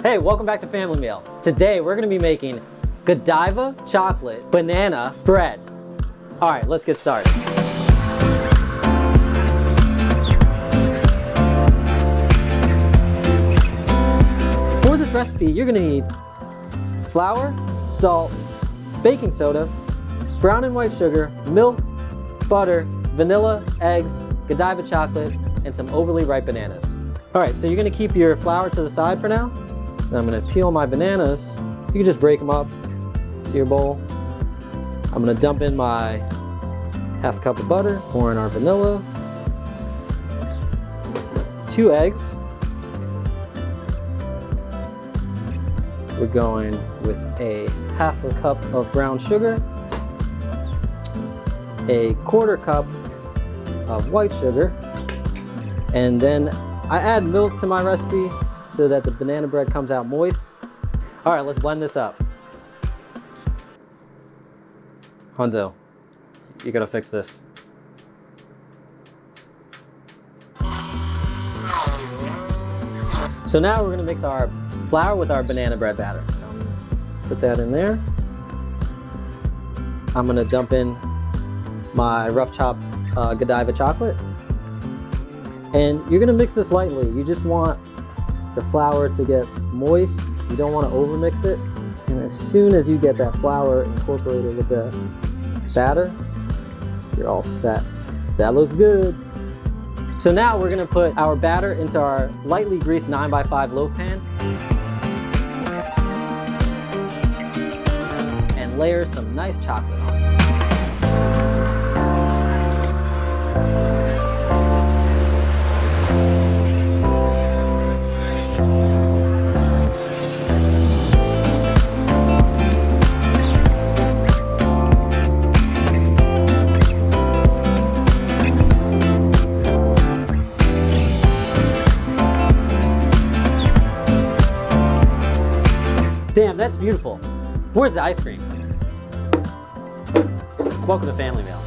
Hey, welcome back to Family Meal. Today we're gonna be making Godiva Chocolate banana bread. All right, let's get started. For this recipe, you're gonna need flour, salt, baking soda, brown and white sugar, milk, butter, vanilla, eggs, Godiva chocolate, and some overly ripe bananas. All right, so you're gonna keep your flour to the side for now. And I'm gonna peel my bananas. You can just break them up to your bowl. I'm gonna dump in my half cup of butter, pour in our vanilla, 2 eggs. We're going with a half a cup of brown sugar, a 1/4 cup of white sugar, and then I add milk to my recipe so that the banana bread comes out moist. All right, let's blend this up. Hanzo, you gotta fix this. So now we're gonna mix our flour with our banana bread batter. So I'm gonna put that in there. I'm gonna dump in my rough chopped Godiva chocolate. And you're gonna mix this lightly. You just want the flour to get moist. You don't want to overmix it. And as soon as you get that flour incorporated with the batter, you're all set. That looks good. So now we're gonna put our batter into our lightly greased 9x5 loaf pan and layer some nice chocolate on it. Damn, that's beautiful. Where's the ice cream? Welcome to Family Meal.